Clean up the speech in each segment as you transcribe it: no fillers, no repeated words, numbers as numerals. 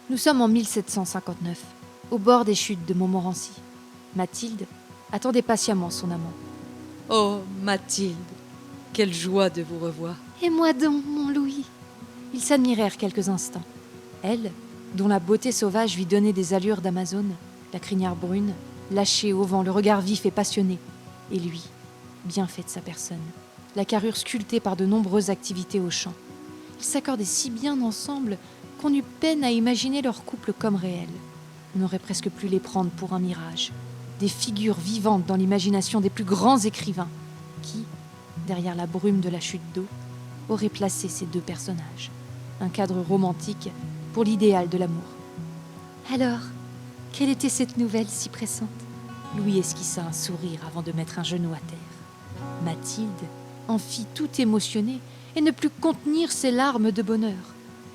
Nous sommes en 1759, au bord des chutes de Montmorency. Mathilde attendait patiemment son amant. « Oh, Mathilde, quelle joie de vous revoir. » « Et moi donc, mon Louis !» Ils s'admirèrent quelques instants. Elle, dont la beauté sauvage lui donnait des allures d'Amazone, la crinière brune, lâchée au vent, le regard vif et passionné. Et lui, bien fait de sa personne, la carrure sculptée par de nombreuses activités au champ. Ils s'accordaient si bien ensemble qu'on eut peine à imaginer leur couple comme réel. On aurait presque pu les prendre pour un mirage. Des figures vivantes dans l'imagination des plus grands écrivains qui, derrière la brume de la chute d'eau, auraient placé ces deux personnages. Un cadre romantique pour l'idéal de l'amour. Alors, quelle était cette nouvelle si pressante ? Louis esquissa un sourire avant de mettre un genou à terre. Mathilde en fit tout émotionnée et ne put contenir ses larmes de bonheur.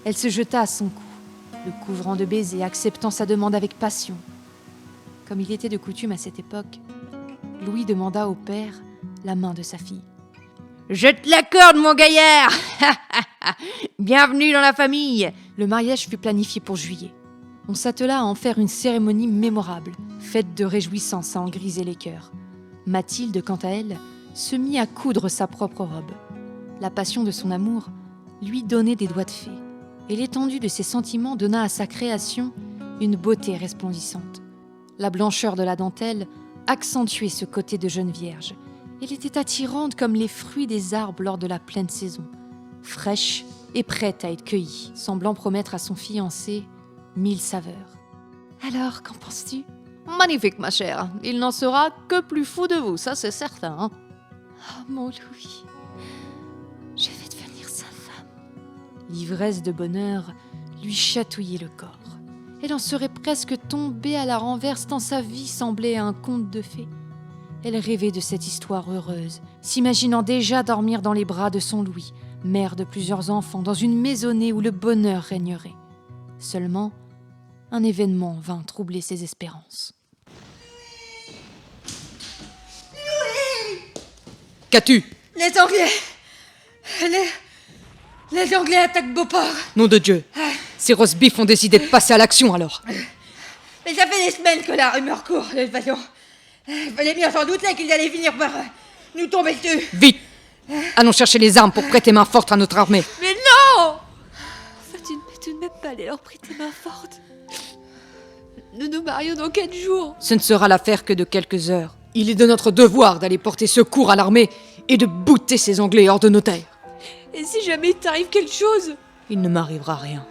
Elle se jeta à son cou, le couvrant de baisers, acceptant sa demande avec passion. Comme il était de coutume à cette époque, Louis demanda au père la main de sa fille. « Je te l'accorde, mon gaillard. Bienvenue dans la famille !» Le mariage fut planifié pour juillet. On s'attela à en faire une cérémonie mémorable, faite de réjouissances à en griser les cœurs. Mathilde, quant à elle, se mit à coudre sa propre robe. La passion de son amour lui donnait des doigts de fée, et l'étendue de ses sentiments donna à sa création une beauté resplendissante. La blancheur de la dentelle accentuait ce côté de jeune vierge. Elle était attirante comme les fruits des arbres lors de la pleine saison, fraîche et prête à être cueillie, semblant promettre à son fiancé 1000 saveurs. Alors, qu'en penses-tu ? Magnifique, ma chère. Il n'en sera que plus fou de vous, ça c'est certain. Hein. Oh, mon Louis, je vais devenir sa femme. L'ivresse de bonheur lui chatouillait le corps. Elle en serait presque tombée à la renverse tant sa vie semblait un conte de fées. Elle rêvait de cette histoire heureuse, s'imaginant déjà dormir dans les bras de son Louis, mère de plusieurs enfants, dans une maisonnée où le bonheur régnerait. Seulement, un événement vint troubler ses espérances. Louis ! Qu'as-tu ? Les Anglais Les Anglais attaquent Beauport. Nom de Dieu. Ces roast-beef ont décidé de passer à l'action alors. Mais ça fait des semaines que la rumeur court, de toute façon. Il fallait bien s'en douter qu'ils allaient finir par nous tomber dessus. Vite ! Allons chercher les armes pour prêter main forte à notre armée. Mais non ! Tu ne peux tout de même pas aller leur prêter main forte. Nous nous marions dans 4 jours. Ce ne sera l'affaire que de quelques heures. Il est de notre devoir d'aller porter secours à l'armée et de bouter ces Anglais hors de nos terres. Et si jamais il t'arrive quelque chose ? Il ne m'arrivera rien.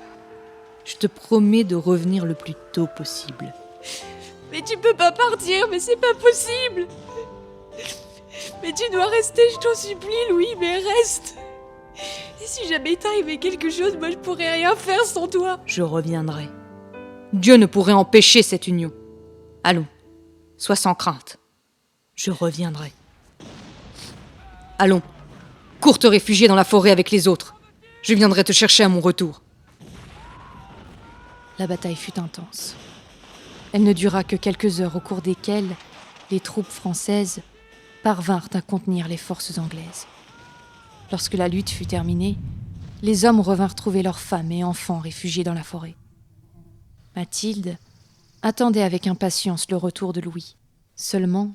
Je te promets de revenir le plus tôt possible. Mais tu peux pas partir, mais c'est pas possible. Mais tu dois rester, je t'en supplie, Louis, mais reste. Et si jamais il t'arrivait quelque chose, moi je pourrais rien faire sans toi. Je reviendrai. Dieu ne pourrait empêcher cette union. Allons, sois sans crainte. Je reviendrai. Allons, cours te réfugier dans la forêt avec les autres. Je viendrai te chercher à mon retour. La bataille fut intense. Elle ne dura que quelques heures au cours desquelles les troupes françaises parvinrent à contenir les forces anglaises. Lorsque la lutte fut terminée, les hommes revinrent trouver leurs femmes et enfants réfugiés dans la forêt. Mathilde attendait avec impatience le retour de Louis. Seulement,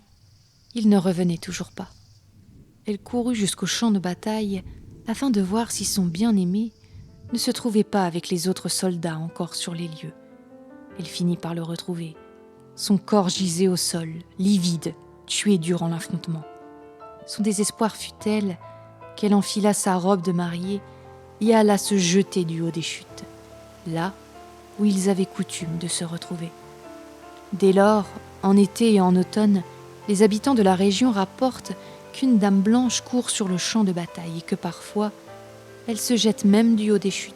il ne revenait toujours pas. Elle courut jusqu'au champ de bataille afin de voir si son bien-aimé ne se trouvait pas avec les autres soldats encore sur les lieux. Elle finit par le retrouver. Son corps gisait au sol, livide, tué durant l'affrontement. Son désespoir fut tel qu'elle enfila sa robe de mariée et alla se jeter du haut des chutes, là où ils avaient coutume de se retrouver. Dès lors, en été et en automne, les habitants de la région rapportent qu'une dame blanche court sur le champ de bataille et que parfois, elle se jette même du haut des chutes.